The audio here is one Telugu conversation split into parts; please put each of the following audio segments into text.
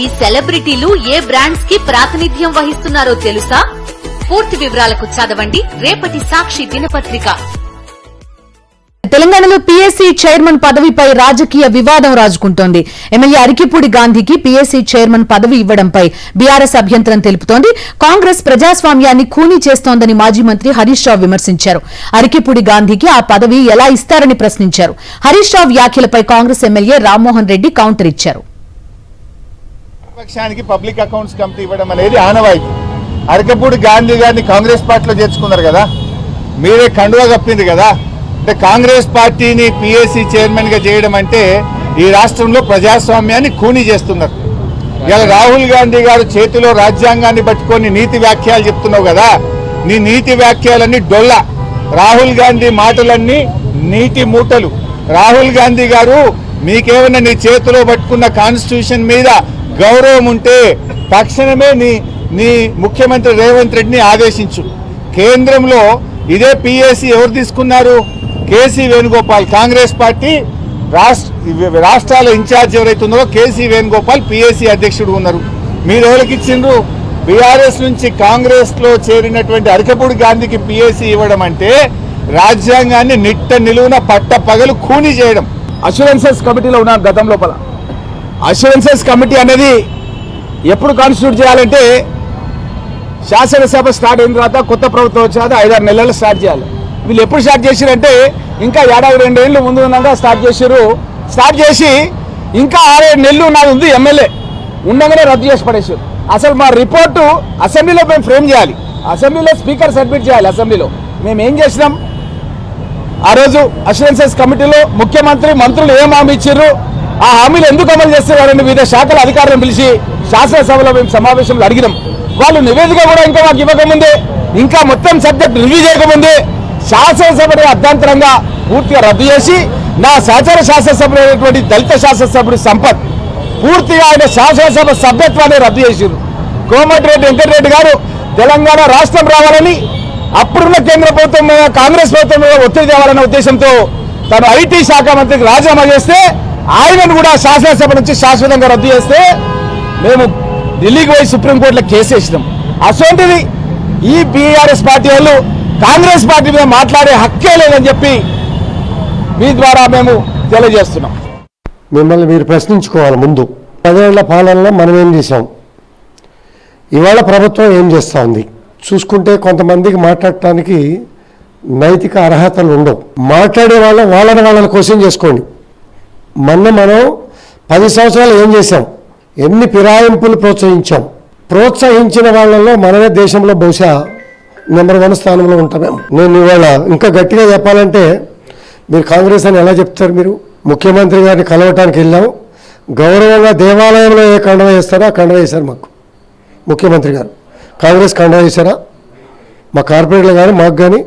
ఈ సెలబ్రిటీలు ఏ బ్రాండ్స్ కి ప్రాతినిధ్యం వహిస్తున్నారో తెలుసా? పూర్తి వివరాలకు చదవండి రేపటి సాక్షి దినపత్రిక. తెలంగాణలో పీఎస్సీ చైర్మన్ పదవిపై రాజకీయ వివాదం రాజుకుంటోంది. ఎమ్మెల్యే అరికిపూడి గాంధీకి పీఎస్సీ చైర్మన్ పదవి ఇవ్వడంపై బీఆర్ఎస్ అభ్యంతరం తెలుపుతోంది. కాంగ్రెస్ ప్రజాస్వామ్యాన్ని ఖూనీ చేస్తోందని మాజీ మంత్రి హరీష్ రావు విమర్శించారు. అరికిపూడి గాంధీకి ఆ పదవి ఎలా ఇస్తారని ప్రశ్నించారు. హరీష్ రావు వ్యాఖ్యలపై కాంగ్రెస్ ఎమ్మెల్యే రామ్మోహన్ రెడ్డి కౌంటర్ ఇచ్చారు. పక్షానికి పబ్లిక్ అకౌంట్స్ కమిటీ ఇవ్వడం అనేది ఆనవాయితీ. అరికిపూడి గాంధీ గారిని కాంగ్రెస్ పార్టీలో చేర్చుకున్నారు కదా, మీరే కండువా కప్పింది కదా. అంటే కాంగ్రెస్ పార్టీని పీఎస్సీ చైర్మన్ గా చేయడం అంటే ఈ రాష్ట్రంలో ప్రజాస్వామ్యాన్ని ఖూనీ చేస్తున్నారు. ఇలా రాహుల్ గాంధీ గారు చేతిలో రాజ్యాంగాన్ని పట్టుకొని నీతి వ్యాఖ్యలు చెప్తున్నావు కదా, నీ నీతి వ్యాఖ్యలన్నీ డొల్ల. రాహుల్ గాంధీ మాటలన్నీ నీటి మూటలు. రాహుల్ గాంధీ గారు, మీకేమైనా నీ చేతిలో పట్టుకున్న కాన్స్టిట్యూషన్ మీద గౌరవం ఉంటే తక్షణమే నీ ముఖ్యమంత్రి రేవంత్ రెడ్డిని ఆదేశించు. కేంద్రంలో ఇదే పీఎస్సీ ఎవరు తీసుకున్నారు? కేసీ వేణుగోపాల్. కాంగ్రెస్ పార్టీ రాష్ట్రాల ఇన్ఛార్జ్ ఎవరైతే ఉన్నారో కేసీ వేణుగోపాల్ పీఎస్సీ అధ్యక్షుడు ఉన్నారు. మీరు ఎవరికి ఇచ్చిండ్రు? బీఆర్ఎస్ నుంచి కాంగ్రెస్ లో చేరినటువంటి అరికిపూడి గాంధీకి పీఎస్సీ ఇవ్వడం అంటే రాజ్యాంగాన్ని నిట్ట నిలువున పట్ట పగలు ఖూనీ చేయడం. అష్యూరెన్సెస్ కమిటీలో ఉన్నాను గతం లోపల. అష్యూరెన్సెస్ కమిటీ అనేది ఎప్పుడు కాన్స్టిట్యూట్ చేయాలంటే శాసనసభ స్టార్ట్ అయిన తర్వాత, కొత్త ప్రభుత్వం వచ్చాక 5-6 నెలలు స్టార్ట్ చేయాలి. వీళ్ళు ఎప్పుడు స్టార్ట్ చేశారంటే ఇంకా 1-2 ఏళ్ళు ముందు ఉన్నాక స్టార్ట్ చేశారు. స్టార్ట్ చేసి ఇంకా 6-7 నెలలు నాది ఉంది ఎమ్మెల్యే ఉండగానే రద్దు చేసి పడేసారు. అసలు మా రిపోర్టు అసెంబ్లీలో మేము ఫ్రేమ్ చేయాలి, అసెంబ్లీలో స్పీకర్ సబ్మిట్ చేయాలి. అసెంబ్లీలో మేము ఏం చేసినాం? ఆ రోజు అష్యూరెన్సెస్ కమిటీలో ముఖ్యమంత్రి మంత్రులు ఏం హామీ ఇచ్చారు, ఆ హామీలు ఎందుకు అమలు చేస్తున్నారని వివిధ శాఖల అధికారులను పిలిచి శాసనసభలో మేము సమావేశంలో అడిగినాం. వాళ్ళు నివేదిక కూడా ఇంకా మాకు ఇవ్వకముందే, ఇంకా మొత్తం సబ్జెక్ట్ రివ్యూ చేయకముందే శాసనసభని అర్ధాంతరంగా పూర్తిగా రద్దు చేసి నా సహచర శాసనసభ్యుడు అయినటువంటి దళిత శాసనసభ్యుడు సంపత్ పూర్తిగా ఆయన శాసనసభ సభ్యత్వాన్ని రద్దు చేశారు. కోమటిరెడ్డి వెంకటరెడ్డి గారు తెలంగాణ రాష్ట్రం రావాలని అప్పుడున్న కేంద్ర ప్రభుత్వం కాంగ్రెస్ ప్రభుత్వం ఒత్తిడి తేవాలన్న ఉద్దేశంతో తను ఐటీ శాఖ మంత్రికి రాజీనామా చేస్తే ఆయనను కూడా శాసనసభ నుంచి శాశ్వతంగా రద్దు చేస్తే మేము ఢిల్లీకి పోయి సుప్రీంకోర్టులో కేసు వేసినాం. అసొంటిది ఈ బీఆర్ఎస్ పార్టీ వాళ్ళు కాంగ్రెస్ పార్టీ మీద మాట్లాడే హక్కే లేదని చెప్పి మీ ద్వారా మేము తెలియజేస్తున్నాం. మిమ్మల్ని మీరు ప్రశ్నించుకోవాలి. ముందు 10 ఏళ్ల పాలనలో మనం ఏం చేసాం, ఇవాళ ప్రభుత్వం ఏం చేస్తూ ఉంది చూసుకుంటే కొంతమందికి మాట్లాడటానికి నైతిక అర్హతలు ఉండవు. మాట్లాడే వాళ్ళని క్వశ్చన్ చేసుకోండి. మనం 10 సంవత్సరాలు ఏం చేశాం, ఎన్ని ఫిరాయింపులు ప్రోత్సహించిన వాళ్ళలో మనమే దేశంలో బహుశా నెంబర్ 1 స్థానంలో ఉంటామేమో. నేను ఇవాళ ఇంకా గట్టిగా చెప్పాలంటే, మీరు కాంగ్రెస్ అని ఎలా చెప్తారు? మీరు ముఖ్యమంత్రి గారిని కలవటానికి వెళ్ళాం, గౌరవంగా దేవాలయంలో ఏ కండవ వేస్తారో ఆ కండవ వేశారు మాకు ముఖ్యమంత్రి గారు. కాంగ్రెస్ కండవ వేశారా? మా కార్పొరేటర్లు కానీ మాకు కానీ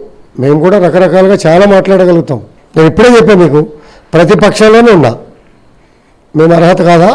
మేము కూడా రకరకాలుగా చాలా మాట్లాడగలుగుతాం. నేను ఇప్పుడే చెప్పాను మీకు, ప్రతిపక్షంలోనే ఉన్నా. మేము అర్హత కాదా?